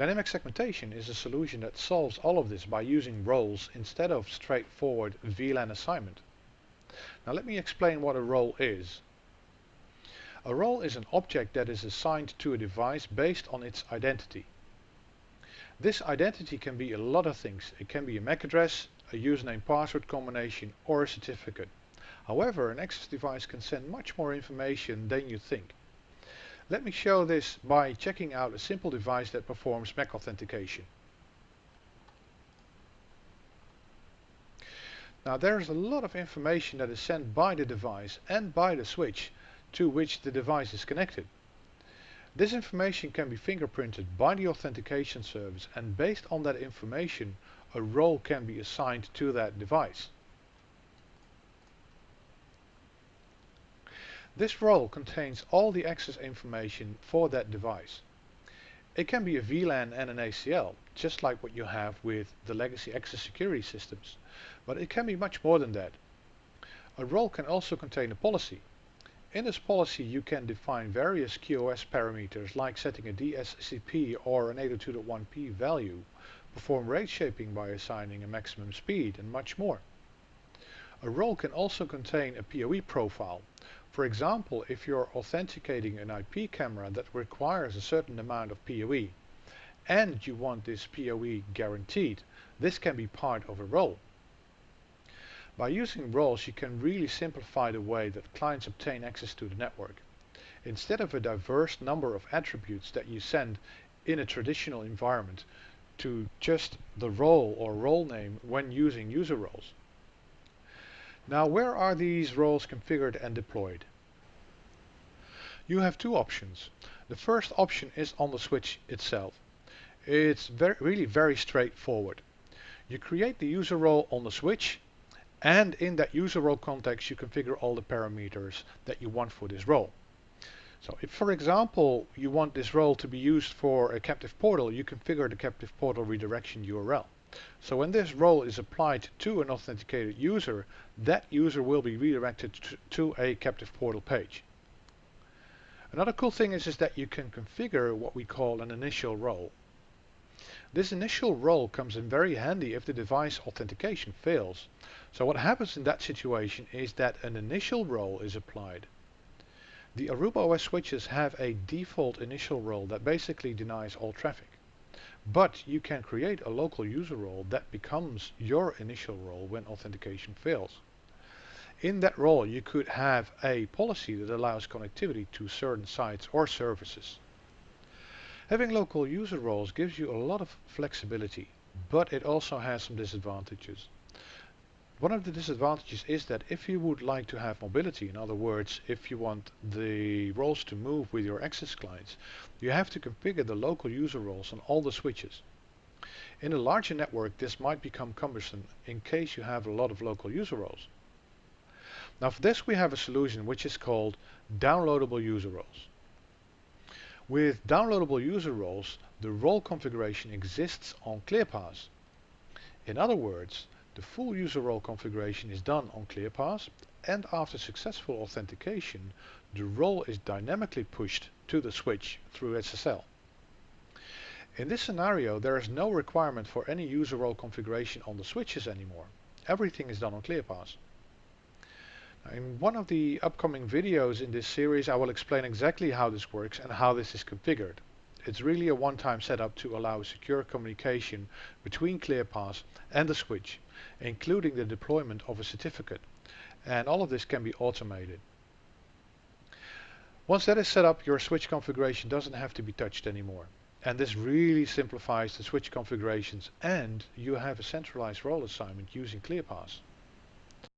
Dynamic segmentation is a solution that solves all of this by using roles instead of straightforward VLAN assignment. Now let me explain what a role is. A role is an object that is assigned to a device based on its identity. This identity can be a lot of things. It can be a MAC address, a username password combination, or a certificate. However, an access device can send much more information than you think. Let me show this by checking out a simple device that performs MAC authentication. Now there is a lot of information that is sent by the device and by the switch to which the device is connected. This information can be fingerprinted by the authentication service, and based on that information a role can be assigned to that device. This role contains all the access information for that device. It can be a VLAN and an ACL, just like what you have with the legacy access security systems, but it can be much more than that. A role can also contain a policy. In this policy you can define various QoS parameters like setting a DSCP or an 802.1p value, perform rate shaping by assigning a maximum speed, and much more. A role can also contain a PoE profile. For example, if you're authenticating an IP camera that requires a certain amount of PoE and you want this PoE guaranteed, this can be part of a role. By using roles you can really simplify the way that clients obtain access to the network. Instead of a diverse number of attributes that you send in a traditional environment to just the role or role name when using user roles. Now where are these roles configured and deployed? You have two options. The first option is on the switch itself. It's really very straightforward. You create the user role on the switch, and in that user role context you configure all the parameters that you want for this role. So if, for example, you want this role to be used for a captive portal, you configure the captive portal redirection URL. So when this role is applied to an authenticated user, that user will be redirected to a captive portal page. Another cool thing is that you can configure what we call an initial role. This initial role comes in very handy if the device authentication fails. So what happens in that situation is that an initial role is applied. The Aruba OS switches have a default initial role that basically denies all traffic. But you can create a local user role that becomes your initial role when authentication fails. In that role you could have a policy that allows connectivity to certain sites or services. Having local user roles gives you a lot of flexibility, but it also has some disadvantages. One of the disadvantages is that if you would like to have mobility, in other words, if you want the roles to move with your access clients, you have to configure the local user roles on all the switches. In a larger network this might become cumbersome in case you have a lot of local user roles. Now for this we have a solution which is called downloadable user roles. With downloadable user roles, the role configuration exists on ClearPass. In other words, the full user role configuration is done on ClearPass, and after successful authentication, the role is dynamically pushed to the switch through SSL. In this scenario, there is no requirement for any user role configuration on the switches anymore. Everything is done on ClearPass. In one of the upcoming videos in this series I will explain exactly how this works and how this is configured. It's really a one-time setup to allow secure communication between ClearPass and the switch, including the deployment of a certificate, and all of this can be automated. Once that is set up, your switch configuration doesn't have to be touched anymore, and this really simplifies the switch configurations, and you have a centralized role assignment using ClearPass.